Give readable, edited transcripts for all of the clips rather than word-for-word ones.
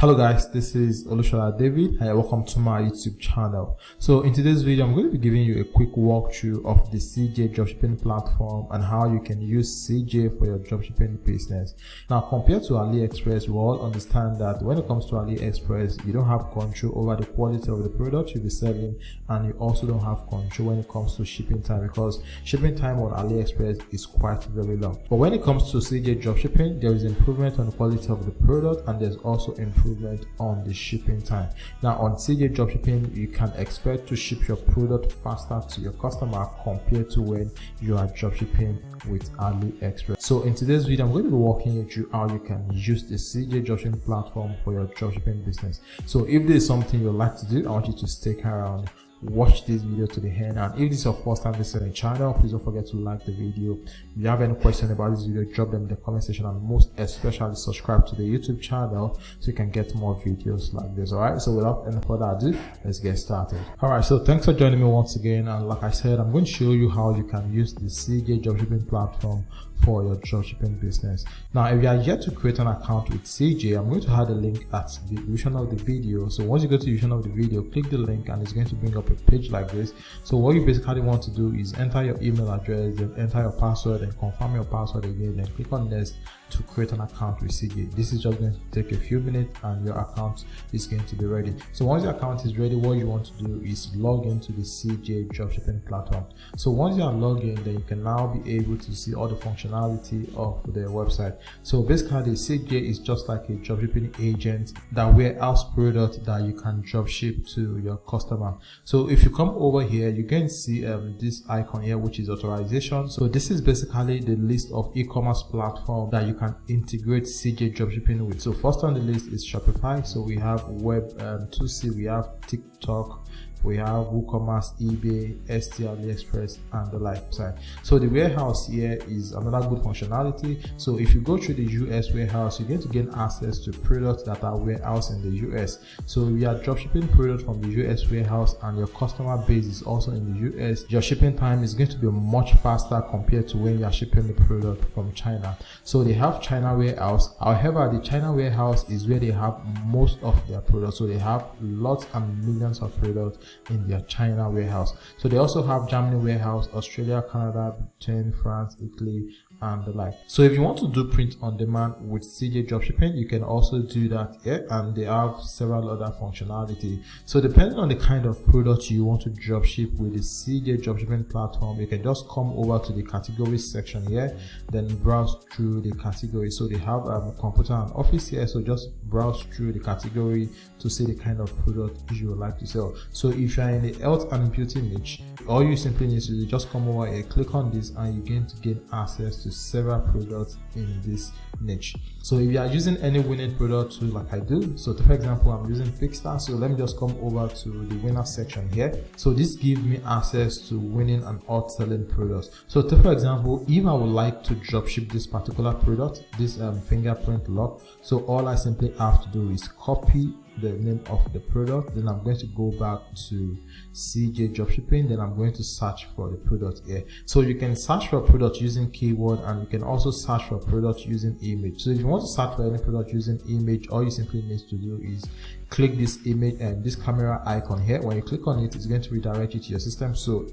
Hello guys, this is Olushola David and welcome to my YouTube channel. So in today's video, I'm going to be giving you a quick walkthrough of the CJ dropshipping platform and how you can use CJ for your dropshipping business. Now, compared to AliExpress, we all understand that when it comes to AliExpress, you don't have control over the quality of the product you'll be selling, and you also don't have control when it comes to shipping time, because shipping time on AliExpress is quite very long. But when it comes to CJ dropshipping, there is improvement on the quality of the product, and there's also improvement on the shipping time. Now on CJ dropshipping, you can expect to ship your product faster to your customer compared to when you are dropshipping with AliExpress. So in today's video, I'm going to be walking you through how you can use the CJ dropshipping platform for your dropshipping business. So if there is something you'd like to do, I want you to stick around, watch this video to the end, and if this is your first time visiting the channel, please don't forget to like the video. If you have any questions about this video, drop them in the comment section, and most especially subscribe to the YouTube channel so you can get more videos like this. Alright, so without any further ado, let's get started. Alright, so thanks for joining me once again, and like I said, I'm going to show you how you can use the CJ dropshipping platform for your dropshipping business. Now, if you are yet to create an account with CJ, I'm going to add a link at the description of the video. So once you go to the description of the video, click the link and it's going to bring up a page like this. So what you basically want to do is enter your email address, then enter your password and confirm your password again, then click on next to create an account with CJ. This is just going to take a few minutes and your account is going to be ready. So once your account is ready, what you want to do is log into the CJ dropshipping platform. So once you are logged in, then you can now be able to see all the functionality of the website. So basically, CJ is just like a dropshipping agent that warehouse product that you can dropship to your customer. So if you come over here, you can see this icon here, which is authorization. So this is basically the list of e-commerce platform that you can integrate CJ dropshipping with. So first on the list is Shopify. So we have Web2C, we have TikTok, we have WooCommerce, eBay, ST, AliExpress, and the like. So the warehouse here is another good functionality. So if you go through the US warehouse, you're going to gain access to products that are warehoused in the US. So we are dropshipping products from the US warehouse and your customer base is also in the US. Your shipping time is going to be much faster compared to when you are shipping the product from China. So they have China warehouse. However, the China warehouse is where they have most of their products. So they have lots and millions of products in their China warehouse. So they also have Germany warehouse, Australia, Canada, Britain, France, Italy, and the like. So if you want to do print on demand with CJ dropshipping, you can also do that here, and they have several other functionality. So depending on the kind of product you want to dropship with the CJ dropshipping platform, you can just come over to the categories section here, then browse through the category. So they have computer and office here, so just browse through the category to see the kind of product you would like to sell. So if you're in the health and beauty niche, all you simply need to do is just come over here, click on this, and you're going to gain access to several products in this niche. So if you are using any winning product too, like I do, so for example, I'm using Fixstar, so let me just come over to the winner section here. So this gives me access to winning and outselling products. So for example, if I would like to dropship this particular product, this fingerprint lock, so all I simply have to do is copy the name of the product, then I'm going to go back to CJ dropshipping, then I'm going to search for the product here. So you can search for a product using keyword, and you can also search for a product using image. So if you want to search for any product using image, all you simply need to do is click this image and this camera icon here. When you click on it, it's going to redirect you to your system. So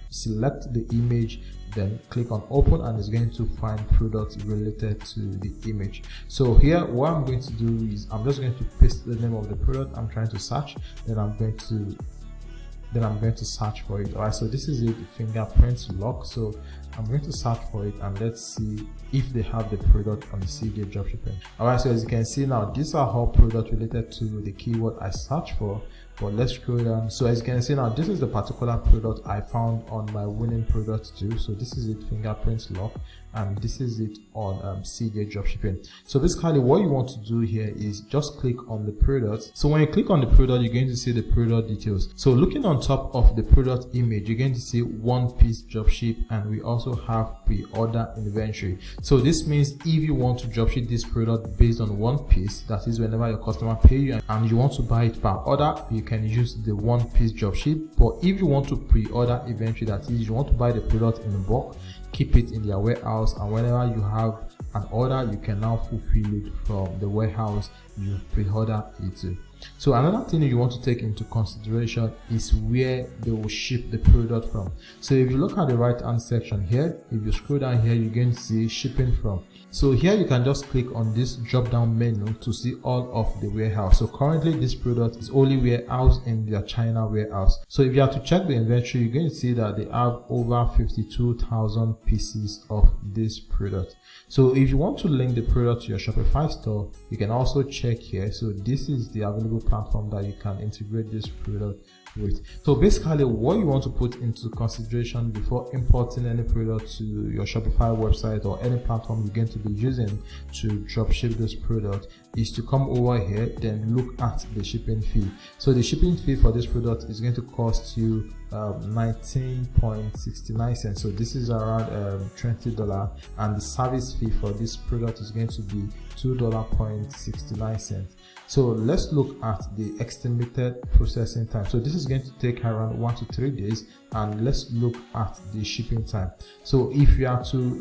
select the image, then click on open, and it's going to find products related to the image. So here, what I'm going to do is I'm just going to paste the name of the product I'm trying to search, then I'm going to search for it. Alright, so this is it, fingerprint lock. So I'm going to search for it, and let's see if they have the product on the CJ dropshipping. Alright, so as you can see now, these are all products related to the keyword I searched for. But let's scroll down. So as you can see now, this is the particular product I found on my winning product too. So this is it, fingerprint lock, and this is it on CJ dropshipping. So basically what you want to do here is just click on the product. So when you click on the product, you're going to see the product details. So looking on top of the product image, you're going to see one piece dropship, and we also have pre-order inventory. So this means if you want to dropship this product based on one piece, that is whenever your customer pay you and you want to buy it per order, you can use the one piece dropship. But if you want to pre-order inventory, that is you want to buy the product in bulk, keep it in their warehouse, and whenever you have an order, you can now fulfill it from the warehouse you've pre-ordered it to. So another thing you want to take into consideration is where they will ship the product from. So if you look at the right hand section here, if you scroll down here, you're going to see shipping from. So here you can just click on this drop down menu to see all of the warehouse. So currently this product is only warehoused in their China warehouse. So if you have to check the inventory, you're going to see that they have over 52,000 pieces of this product. So if you want to link the product to your Shopify store, you can also check here. So this is the available platform that you can integrate this product with. So basically what you want to put into consideration before importing any product to your Shopify website or any platform you're going to be using to dropship this product is to come over here, then look at the shipping fee. So the shipping fee for this product is going to cost you 19.69 cents. So this is around $20, and the service fee for this product is going to be $2.69. So let's look at the estimated processing time. So this is going to take around 1 to 3 days, and let's look at the shipping time. So if you are to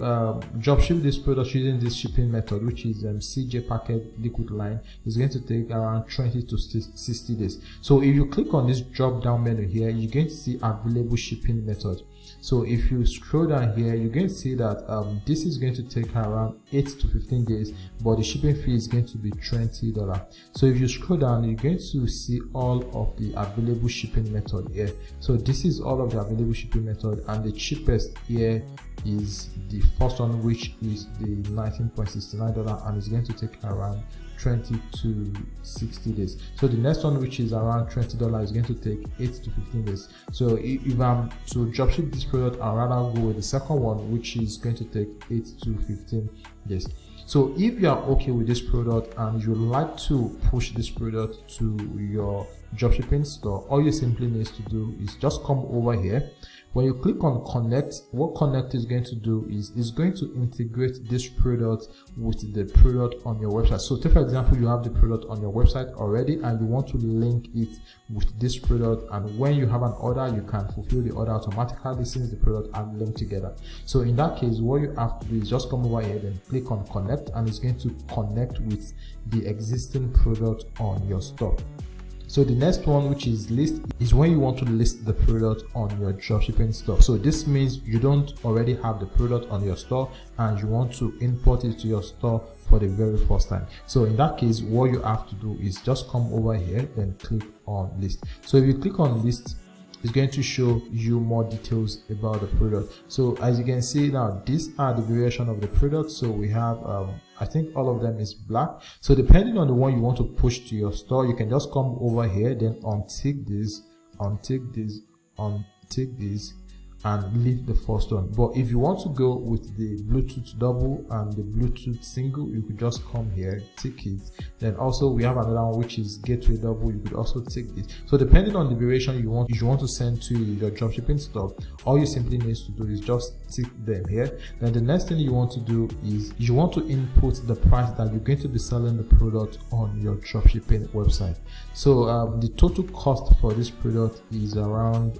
dropship this product using this shipping method, which is CJ packet liquid line, is going to take around 20 to 60 days. So if you click on this drop down menu here, you're going to see available shipping method. So if you scroll down here, you're going to see that this is going to take around 8 to 15 days, but the shipping fee is going to be $20. So if you scroll down, you're going to see all of the available shipping method here. So this is all of the available shipping method, and the cheapest here is the first one, which is the $19.69, and it's going to take around 20 to 60 days. So the next one, which is around $20, is going to take 8 to 15 days. So if I'm to dropship this product, I'd rather go with the second one, which is going to take 8 to 15 days. So if you are okay with this product and you like to push this product to your dropshipping store, all you simply need to do is just come over here. When you click on connect, what connect is going to do is it's going to integrate this product with the product on your website. So take for example, you have the product on your website already and you want to link it with this product, and when you have an order, you can fulfill the order automatically since the product are linked together. So in that case, what you have to do is just come over here, then click on connect, and it's going to connect with the existing product on your store. So the next one, which is list, is when you want to list the product on your dropshipping store. So this means you don't already have the product on your store and you want to import it to your store for the very first time. So in that case, what you have to do is just come over here, then click on list. So if you click on list, it's going to show you more details about the product. So as you can see now, these are the variation of the product. So we have I think all of them is black. So depending on the one you want to push to your store, you can just come over here, then untick this, untick this, untick this, and leave the first one. But if you want to go with the Bluetooth double and the Bluetooth single, you could just come here, tick it. Then also we have another one which is gateway double, you could also tick this. So depending on the variation you want to send to your dropshipping store, all you simply need to do is just tick them here. Then the next thing you want to do is you want to input the price that you're going to be selling the product on your dropshipping website. So the total cost for this product is around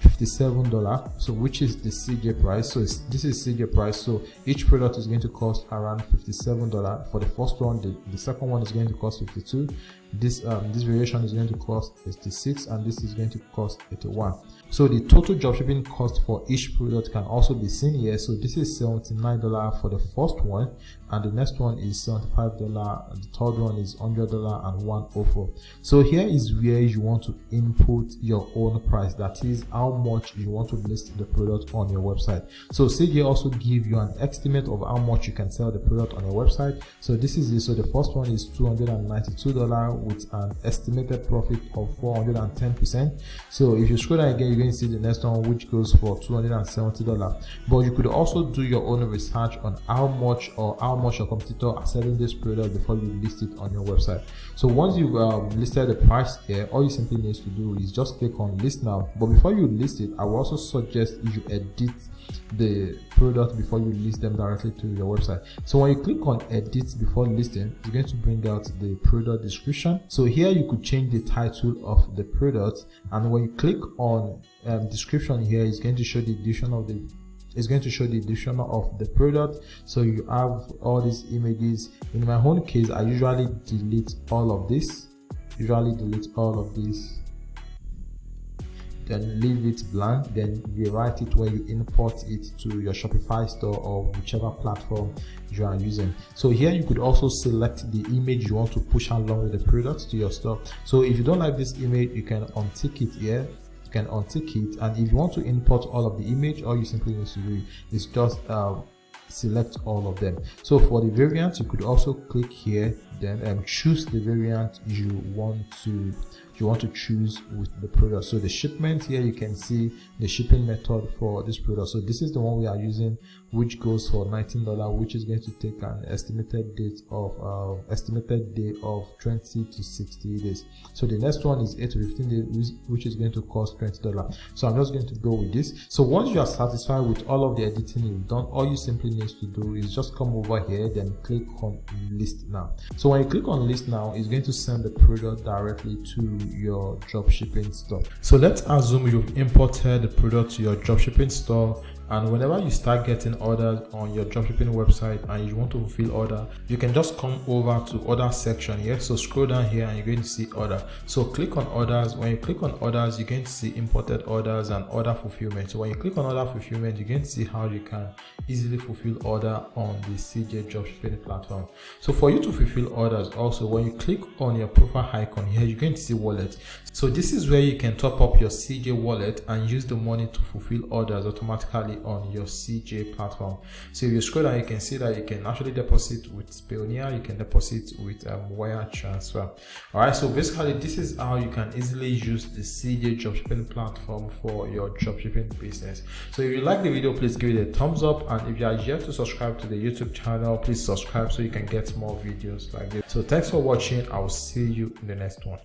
$57, so which is the CJ price. So this is CJ price, so each product is going to cost around $57 for the first one. The second one is going to cost 52. This variation is going to cost 86, and this is going to cost 81. So the total dropshipping cost for each product can also be seen here. So this is $79 for the first one, and the next one is $75, the third one is $100 and $104. So here is where you want to input your own price, that is how much you want to list the product on your website. So CJ also give you an estimate of how much you can sell the product on your website. So this is it. So the first one is $292 with an estimated profit of 410%. So if you scroll down again, you're going to see the next one, which goes for $270. But you could also do your own research on how much your competitor are selling this product before you list it on your website. So once you've listed the price here, all you simply need to do is just click on list now. But before you list it, I will also suggest you edit the product before you list them directly to your website. So when you click on edit before listing, it's going to bring out the product description. So here you could change the title of the product, and when you click on description here, it's going to show the description of the it's going to show the description of the product. So you have all these images. In my own case, I usually delete all of this, then leave it blank, then rewrite it when you import it to your Shopify store or whichever platform you are using. So here you could also select the image you want to push along with the product to your store. So if you don't like this image, you can untick it here. You can untick it, and if you want to import all of the image, all you simply need to do is just select all of them. So for the variant, you could also click here, then choose the variant you want to choose with the product. So the shipment, here you can see the shipping method for this product. So this is the one we are using, which goes for $19, which is going to take an estimated day of 20 to 60 days. So the next one is 8 to 15 days, which is going to cost $20. So I'm just going to go with this. So once you are satisfied with all of the editing you've done, all you simply need to do is just come over here, then click on list now. So when you click on list now, it's going to send the product directly to your dropshipping store. So let's assume you've imported the product to your dropshipping store, and whenever you start getting orders on your dropshipping website and you want to fulfill order, you can just come over to order section here. So scroll down here and you're going to see order. So click on orders. When you click on orders, you're going to see imported orders and order fulfillment. So when you click on order fulfillment, you're going to see how you can easily fulfill order on the CJ dropshipping platform. So for you to fulfill orders, also when you click on your profile icon here, you're going to see wallet. So this is where you can top up your CJ wallet and use the money to fulfill orders automatically on your CJ platform. So if you scroll down, you can see that you can actually deposit with Payoneer, you can deposit with wire transfer. All right, so basically this is how you can easily use the CJ dropshipping platform for your dropshipping business. So if you like the video, please give it a thumbs up, and if you are yet to subscribe to the YouTube channel, please subscribe so you can get more videos like this. So thanks for watching. I will see you in the next one.